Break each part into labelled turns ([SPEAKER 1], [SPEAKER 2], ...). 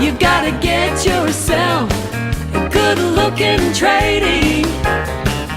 [SPEAKER 1] You gotta get yourself a good-looking tradie.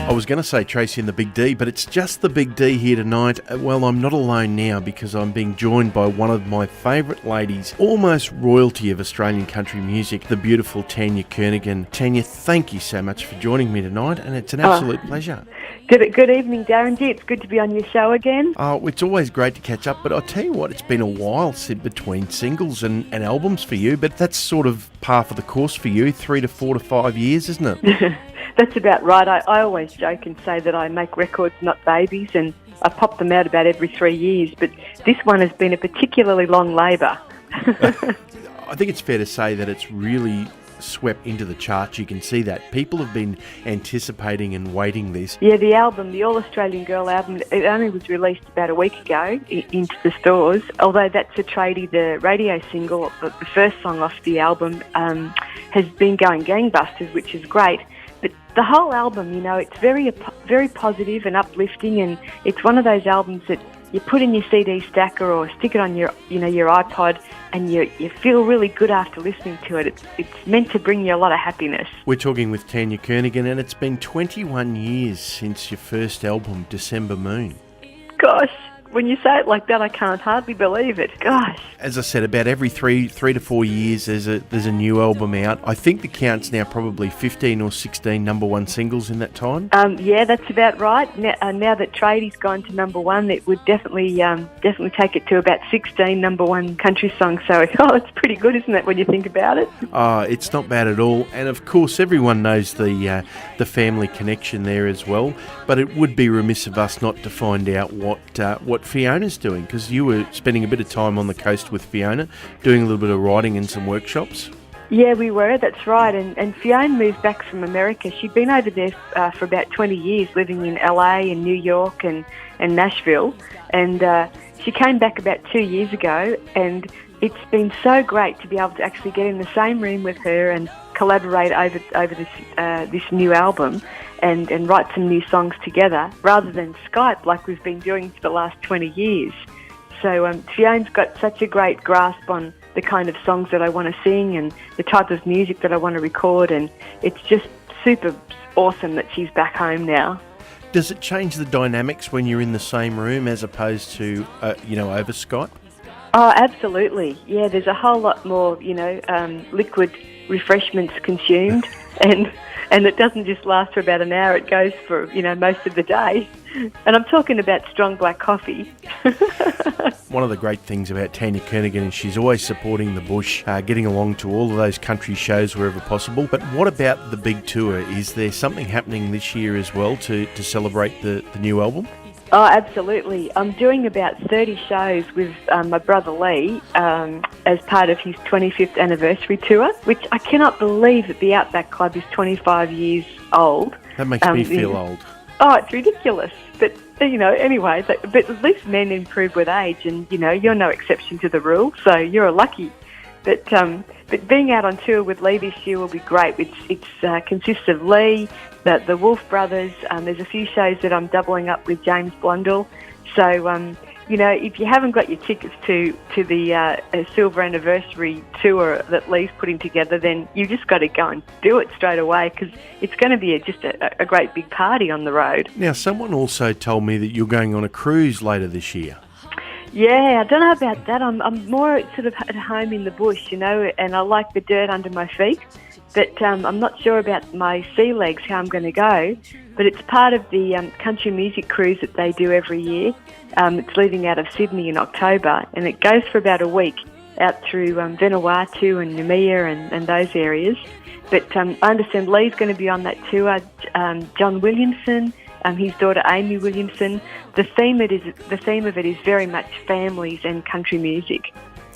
[SPEAKER 2] I was going to say Tracy and the Big D, but it's just the Big D here tonight. Well, I'm not alone now because I'm being joined by one of my favourite ladies, almost royalty of Australian country music, the beautiful Tania Kernaghan. Tania, thank you so much for joining me tonight, and it's an absolute pleasure.
[SPEAKER 3] Good evening, Darren G. It's good to be on your show again.
[SPEAKER 2] Oh, it's always great to catch up, but I'll tell you what, it's been a while since between singles and albums for you, but that's sort of par for the course for you, 3 to 4 to 5 years, isn't it?
[SPEAKER 3] That's about right. I always joke and say that I make records, not babies, and I pop them out about every 3 years, but this one has been a particularly long labour.
[SPEAKER 2] I think it's fair to say that it's really swept into the charts. You can see that. People have been anticipating and waiting this.
[SPEAKER 3] Yeah, the album, the All Australian Girl album, it only was released about a week ago into the stores, although that's a tradie, the radio single, the first song off the album, has been going gangbusters, which is great. But the whole album, you know, it's very positive and uplifting, and it's one of those albums that you put in your CD stacker or stick it on your iPod, and you feel really good after listening to it. It's meant to bring you a lot of happiness.
[SPEAKER 2] We're talking with Tania Kernaghan, and it's been 21 years since your first album, December Moon.
[SPEAKER 3] Gosh, when you say it like that, I can't hardly believe it. Gosh.
[SPEAKER 2] As I said, about every three to 4 years, there's a new album out. I think the count's now probably 15 or 16 number one singles in that time.
[SPEAKER 3] Yeah, that's about right. Now that Tradie's gone to number one, it would definitely take it to about 16 number one country songs. So, it's pretty good, isn't it, when you think about it?
[SPEAKER 2] It's not bad at all. And of course, everyone knows the family connection there as well. But it would be remiss of us not to find out what Fiona's doing, because you were spending a bit of time on the coast with Fiona, doing a little bit of writing and some workshops.
[SPEAKER 3] Yeah, we were, that's right. And Fiona moved back from America. She'd been over there for about 20 years, living in LA and New York and Nashville. And she came back about 2 years ago, and it's been so great to be able to actually get in the same room with her and collaborate over this new album and write some new songs together rather than Skype like we've been doing for the last 20 years. So Fiona's got such a great grasp on the kind of songs that I want to sing and the type of music that I want to record, and it's just super awesome that she's back home now.
[SPEAKER 2] Does it change the dynamics when you're in the same room as opposed to, over Skype?
[SPEAKER 3] Oh, absolutely. Yeah, there's a whole lot more, liquid refreshments consumed, and it doesn't just last for about an hour, it goes for, most of the day. And I'm talking about strong black coffee.
[SPEAKER 2] One of the great things about Tania Kernaghan is she's always supporting the bush, getting along to all of those country shows wherever possible. But what about the big tour? Is there something happening this year as well to celebrate the new album?
[SPEAKER 3] Oh, absolutely. I'm doing about 30 shows with my brother Lee as part of his 25th anniversary tour, which I cannot believe that the Outback Club is 25 years old.
[SPEAKER 2] That makes me feel old.
[SPEAKER 3] Oh, it's ridiculous. But, anyway, but at least men improve with age, and, you're no exception to the rule, so you're lucky. But being out on tour with Lee this year will be great. It consists of Lee, the Wolf Brothers. There's a few shows that I'm doubling up with James Blundell. So, if you haven't got your tickets to the Silver Anniversary tour that Lee's putting together, then you've just got to go and do it straight away, because it's going to be just a great big party on the road.
[SPEAKER 2] Now, someone also told me that you're going on a cruise later this year.
[SPEAKER 3] Yeah, I don't know about that. I'm more sort of at home in the bush, and I like the dirt under my feet. But I'm not sure about my sea legs, how I'm going to go. But it's part of the country music cruise that they do every year. It's leaving out of Sydney in October, and it goes for about a week out through Vanuatu and Noumea and those areas. But I understand Lee's going to be on that tour, John Williamson, his daughter Amy Williamson. The theme of it is very much families and country music.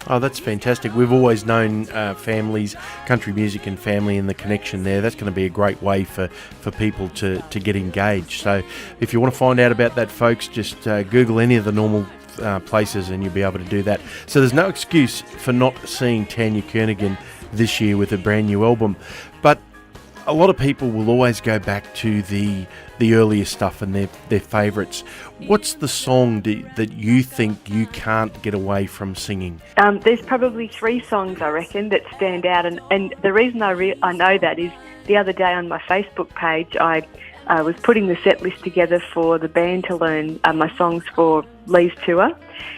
[SPEAKER 2] Oh, that's fantastic. We've always known families, country music and family, and the connection there. That's going to be a great way for people to get engaged. So if you want to find out about that, folks, just Google any of the normal places and you'll be able to do that. So there's no excuse for not seeing Tania Kernaghan this year with a brand new album. But A lot of people will always go back to the earlier stuff and their favourites. What's the song that you think you can't get away from singing?
[SPEAKER 3] There's probably 3 songs, I reckon, that stand out. And the reason I know that is the other day on my Facebook page, I was putting the set list together for the band to learn my songs for Lee's tour.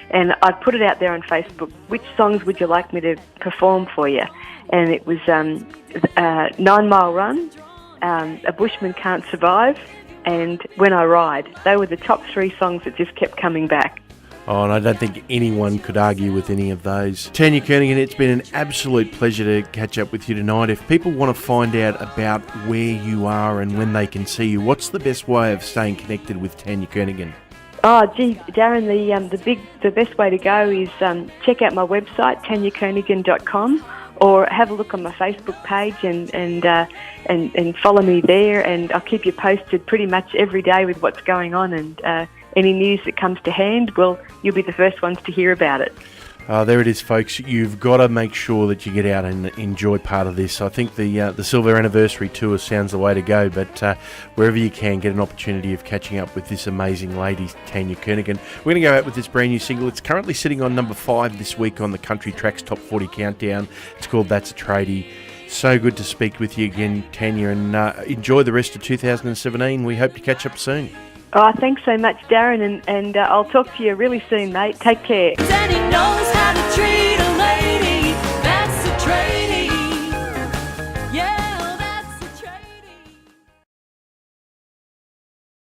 [SPEAKER 3] And I put it out there on Facebook, which songs would you like me to perform for you? And it was 9 Mile Run, A Bushman Can't Survive, and When I Ride. They were the top 3 songs that just kept coming back.
[SPEAKER 2] Oh, and I don't think anyone could argue with any of those. Tania Kernaghan, it's been an absolute pleasure to catch up with you tonight. If people want to find out about where you are and when they can see you, what's the best way of staying connected with Tania Kernaghan?
[SPEAKER 3] Oh, gee, Darren, the best way to go is check out my website, taniakernaghan.com, or have a look on my Facebook page and follow me there, and I'll keep you posted pretty much every day with what's going on, and any news that comes to hand, well, you'll be the first ones to hear about it.
[SPEAKER 2] There it is, folks. You've got to make sure that you get out and enjoy part of this. I think the Silver Anniversary Tour sounds the way to go, but wherever you can, get an opportunity of catching up with this amazing lady, Tania Kernaghan. We're going to go out with this brand new single. It's currently sitting on number 5 this week on the Country Tracks Top 40 Countdown. It's called That's a Tradie. So good to speak with you again, Tania, and enjoy the rest of 2017. We hope to catch up soon.
[SPEAKER 3] Oh, thanks so much, Darren, and I'll talk to you really soon, mate. Take care.
[SPEAKER 1] Daddy knows